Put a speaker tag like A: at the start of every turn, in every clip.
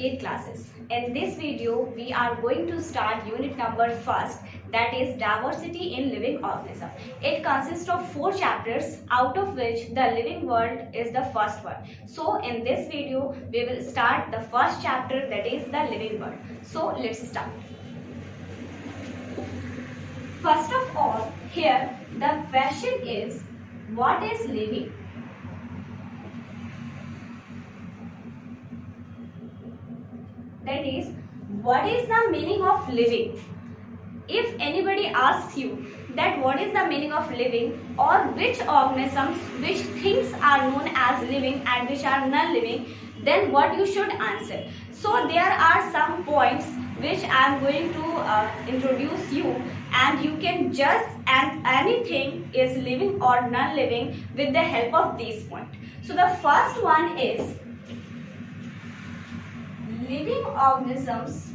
A: cricket classes. In this video, we are going to start unit number first, that is diversity in living organism. It consists of 4 chapters, out of which the living world is the first one. So in this video, we will start the first chapter, that is the living world. So let's start. First of all, here the question is, what is living? That is, what is the meaning of living? If anybody asks you that what is the meaning of living, or which organisms, which things are known as living and which are non-living, then what you should answer. So there are some points which I am going to introduce you, and you can judge and anything is living or non-living with the help of these points. So the first one is, living organisms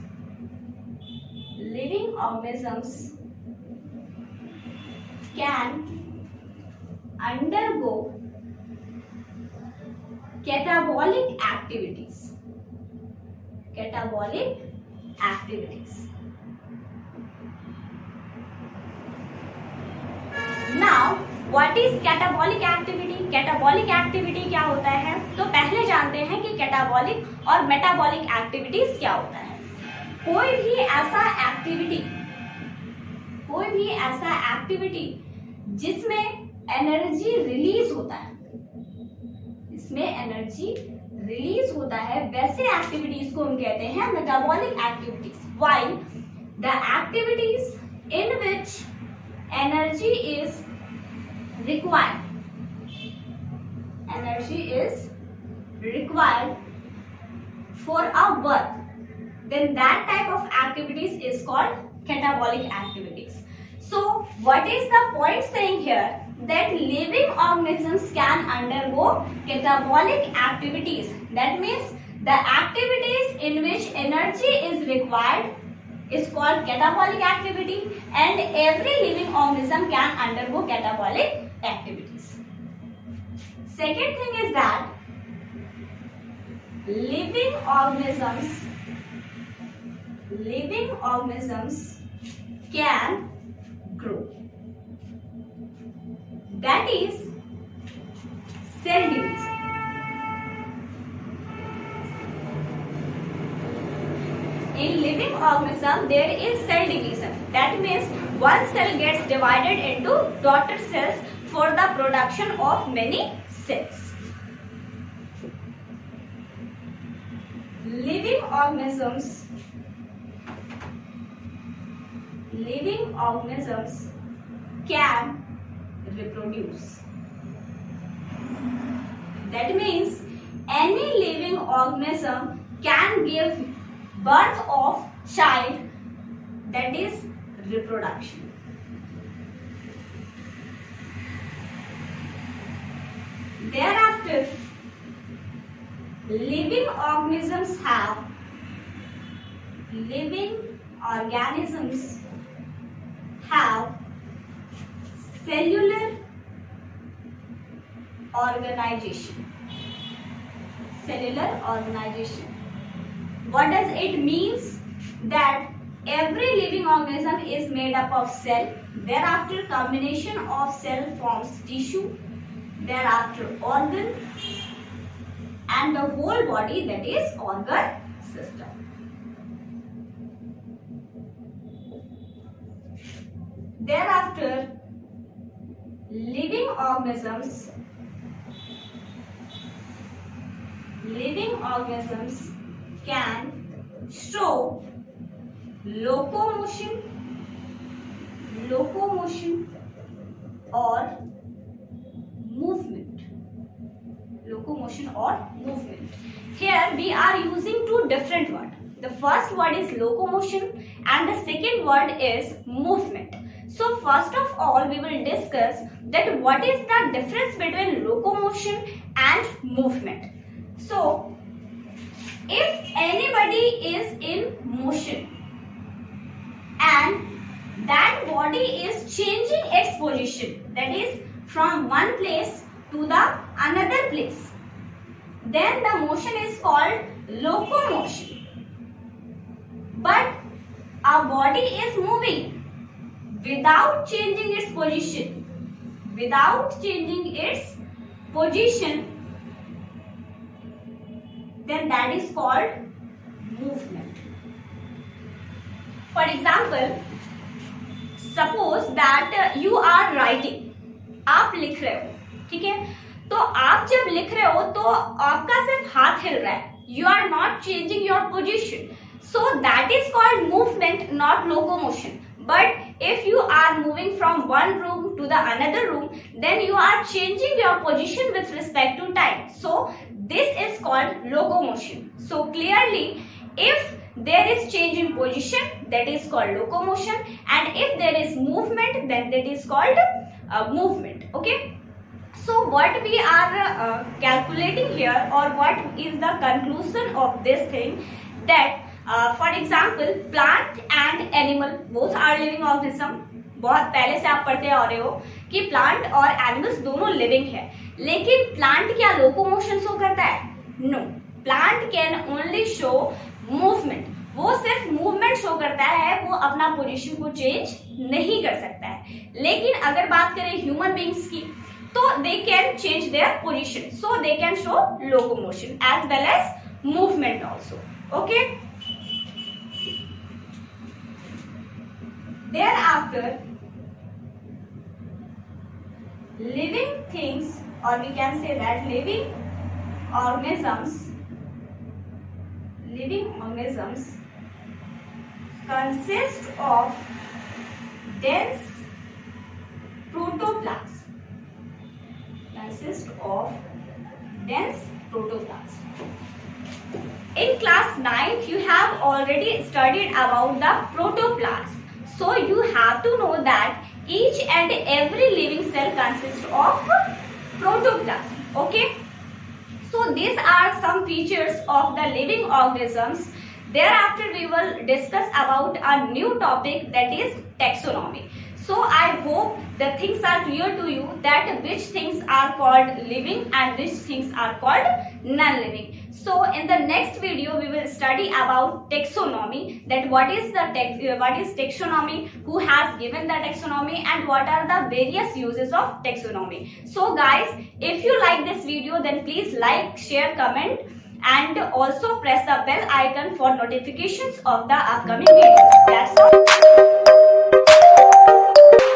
A: can undergo catabolic activities. Now, what is catabolic activity? Catabolic activity क्या होता है? तो पहले जानते हैं कि catabolic और metabolic activities क्या होता है. कोई भी ऐसा एक्टिविटी जिसमें एनर्जी रिलीज होता है, वैसे एक्टिविटीज को हम कहते हैं metabolic activities. While the activities in which energy is required for a work, then that type of activities is called catabolic activities. So what is the point saying here? That living organisms can undergo catabolic activities. That means the activities in which energy is required is called catabolic activity, and every living organism can undergo catabolic activities. Second thing is that living organisms can grow. That is cell division. In living organism there is cell division. That means one cell gets divided into daughter cells for the production of many cells. Living organisms can reproduce. That means any living organism can give birth of child, that is reproduction. Thereafter, living organisms have cellular organization. What does it means? That every living organism is made up of cell. Thereafter, combination of cell forms tissue. Thereafter, organ, and the whole body, that is organ system. Thereafter, living organisms can show locomotion or movement. Here we are using two different words. The first word is locomotion and the second word is movement. So first of all, we will discuss that what is the difference between locomotion and movement. So if anybody is in motion and that body is changing its position, that is from one place to the another place, then the motion is called locomotion. body is moving without changing its position, without changing its position, then that is called movement. For example, suppose that you are writing, आप लिख रहे हो, ठीक है, तो आप जब लिख रहे हो तो आपका सिर्फ हाथ हिल रहा है, you are not changing your position, so that is called movement, not locomotion. But if you are moving from one room to the another room, then you are changing your position with respect to time, so this is called locomotion. So clearly, if there is change in position, that is called locomotion, and if there is movement, then that is called movement. Okay, so what we are calculating here, or what is the conclusion of this thing, that for example, plant and animal both are living organism. बहुत पहले से आप पढ़ते आ रहे हो कि plant और animals दोनों लिविंग है, लेकिन प्लांट क्या लोकोमोशन शो करता है? No, plant can only show movement, वो सिर्फ मूवमेंट शो करता है, वो अपना पोजीशन को चेंज नहीं कर सकता है. लेकिन अगर बात करें ह्यूमन बीइंग्स की, तो they can change their position, so they can show locomotion as well as movement also. Okay, thereafter living things, or we can say that living organisms consist of dense protoplasm, In class 9th you have already studied about the protoplasm. So you have to know that each and every living cell consists of protoplasm. Okay. So these are some features of the living organisms. Thereafter we will discuss about a new topic, that is taxonomy. So I hope the things are clear to you, that which things are called living and which things are called non-living. So in the next video we will study about taxonomy, that what is taxonomy, who has given the taxonomy, and what are the various uses of taxonomy. So guys, if you like this video, then please like, share, comment, and also press the bell icon for notifications of the upcoming videos. That's all.